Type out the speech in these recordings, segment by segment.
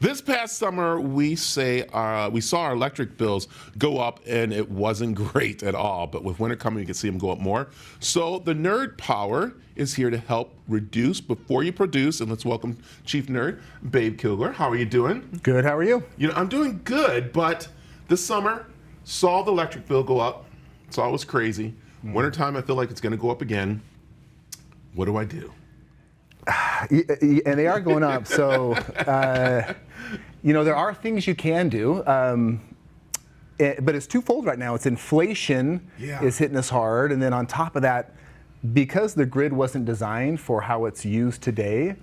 This past summer, we saw our electric bills go up, and it wasn't great at all. But with winter coming, you can see them go up more. So the N.E.R.D power is here to help reduce before you produce. And let's welcome Chief N.E.R.D, Babe Kilgore. How are you doing? Good. How are you? You know, I'm doing good. But this summer, saw the electric bill go up. Saw it was crazy. Wintertime, I feel like it's going to go up again. What do I do? And they are going up. So, you know, there are things you can do. But it's twofold right now. It's inflation is hitting us hard. And then on top of that, because the grid wasn't designed for how it's used today,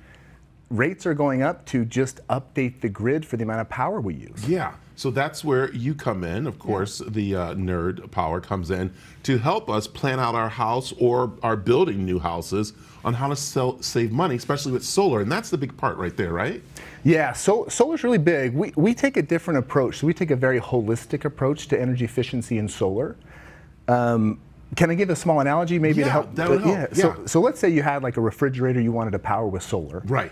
rates are going up to just update the grid for the amount of power we use. Yeah. So that's where you come in. Of course, the N.E.R.D power comes in to help us plan out our house or are building new houses on how to save money, especially with solar. And that's the big part right there, right? Yeah, so solar's really big. We take a different approach. So we take a very holistic approach to energy efficiency in solar. Can I give a small analogy maybe to help? That would help. So let's say you had like a refrigerator you wanted to power with solar. Right.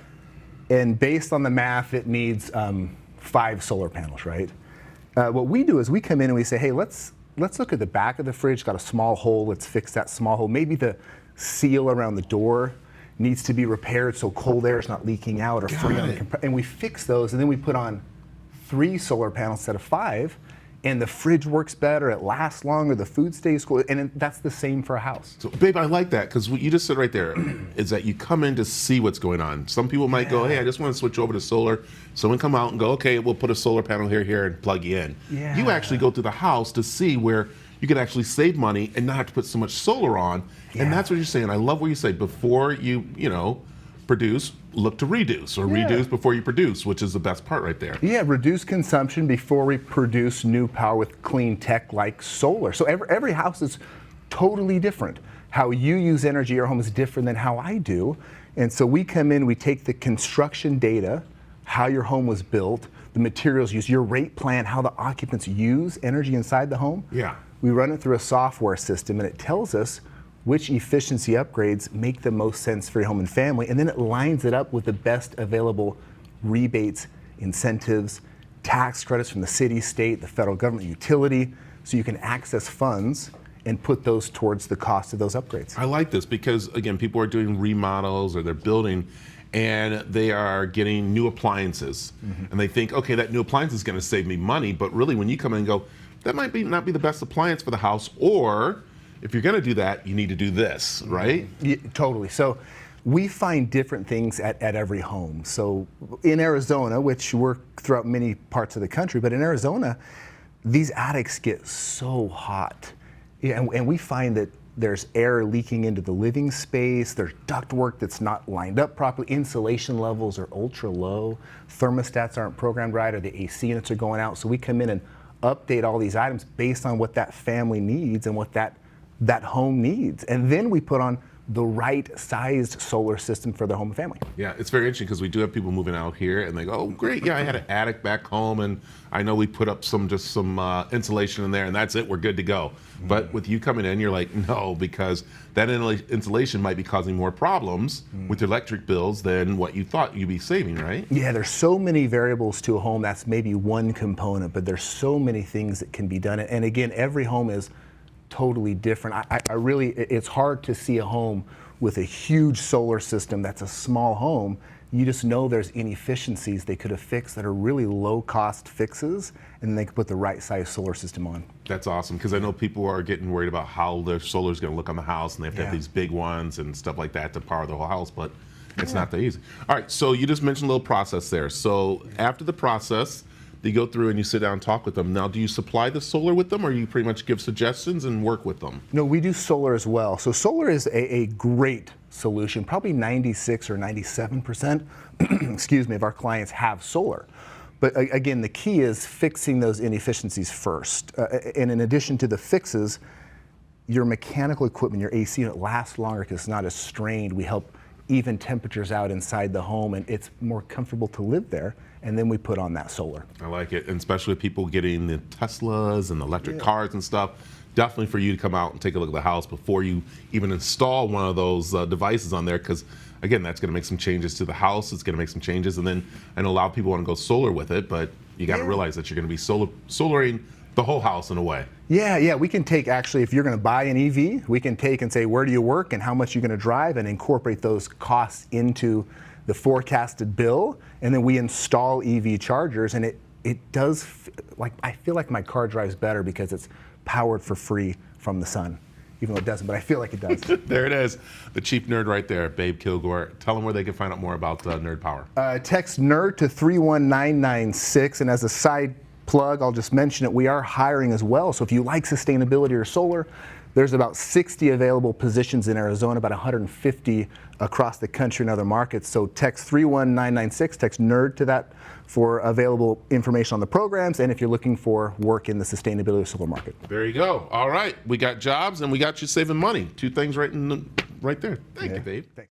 And based on the math, it needs 5 solar panels, right? What we do is we come in and we say, hey, let's look at the back of the fridge. It's got a small hole. Let's fix that small hole. Maybe the seal around the door needs to be repaired so cold air is not leaking out or freon. And we fix those, and then we put on 3 solar panels instead of 5, and the fridge works better, it lasts longer, the food stays cool, and that's the same for a house. So, babe, I like that, because what you just said right there is that you come in to see what's going on. Some people might go, hey, I just want to switch over to solar. Someone come out and go, okay, we'll put a solar panel here, and plug you in. Yeah. You actually go through the house to see where you can actually save money and not have to put so much solar on. And that's what you're saying. I love what you say. Before you produce, look to reduce, or reduce before you produce, which is the best part right there. Yeah, reduce consumption before we produce new power with clean tech like solar. So every house is totally different. How you use energy in your home is different than how I do. And so we come in, we take the construction data, how your home was built, the materials used, your rate plan, how the occupants use energy inside the home. Yeah. We run it through a software system, and it tells us which efficiency upgrades make the most sense for your home and family, and then it lines it up with the best available rebates, incentives, tax credits from the city, state, the federal government, utility, so you can access funds and put those towards the cost of those upgrades. I like this because, again, people are doing remodels or they're building, and they are getting new appliances. And they think, okay, that new appliance is going to save me money, but really when you come in and go, that might not be the best appliance for the house, or if you're going to do that, you need to do this, right? Yeah, totally. So we find different things at every home. So in Arizona, which we're throughout many parts of the country, but in Arizona, these attics get so hot. Yeah, and we find that there's air leaking into the living space, there's ductwork that's not lined up properly, insulation levels are ultra low, thermostats aren't programmed right, or the AC units are going out. So we come in and update all these items based on what that family needs and what that home needs. And then we put on the right sized solar system for their home and family. Yeah, it's very interesting because we do have people moving out here and they go, oh, great, yeah, I had an attic back home and I know we put up some insulation in there and that's it, we're good to go. But with you coming in, you're like, no, because that insulation might be causing more problems with your electric bills than what you thought you'd be saving, right? Yeah, there's so many variables to a home. That's maybe one component, but there's so many things that can be done. And again, every home is totally different. I really, it's hard to see a home with a huge solar system that's a small home. You just know there's inefficiencies they could have fixed that are really low cost fixes, and then they could put the right size solar system on. That's awesome, because I know people are getting worried about how their solar is going to look on the house, and they have to have these big ones and stuff like that to power the whole house, but it's not that easy. All right, so you just mentioned a little process there. So after the process, you go through and you sit down and talk with them. Now, do you supply the solar with them, or you pretty much give suggestions and work with them? No, we do solar as well. So solar is a great solution. Probably 96 or 97%, excuse me, of our clients have solar. But again, the key is fixing those inefficiencies first. And in addition to the fixes, your mechanical equipment, your AC unit lasts longer because it's not as strained. We help even temperatures out inside the home, and it's more comfortable to live there. And then we put on that solar. I like it, and especially with people getting the Teslas and the electric cars and stuff. Definitely for you to come out and take a look at the house before you even install one of those devices on there, because again, that's going to make some changes to the house. It's going to make some changes, and then I know a lot of people want to go solar with it, but you got to realize that you're going to be solaring the whole house in a way. Yeah, we can take, actually, if you're going to buy an EV, we can take and say, where do you work and how much you're going to drive, and incorporate those costs into the forecasted bill, and then we install EV chargers, and it does, like, I feel like my car drives better because it's powered for free from the sun, even though it doesn't, but I feel like it does. There it is, the chief nerd right there, Babe Kilgore. Tell them where they can find out more about Nerd Power. Text NERD to 31996, and as a side plug, I'll just mention it, we are hiring as well. So if you like sustainability or solar, there's about 60 available positions in Arizona, about 150 across the country in other markets. So text 31996, text NERD to that for available information on the programs, and if you're looking for work in the sustainability or solar market. There you go. All right, we got jobs and we got you saving money. Two things right there. Thank you, Babe. Thanks.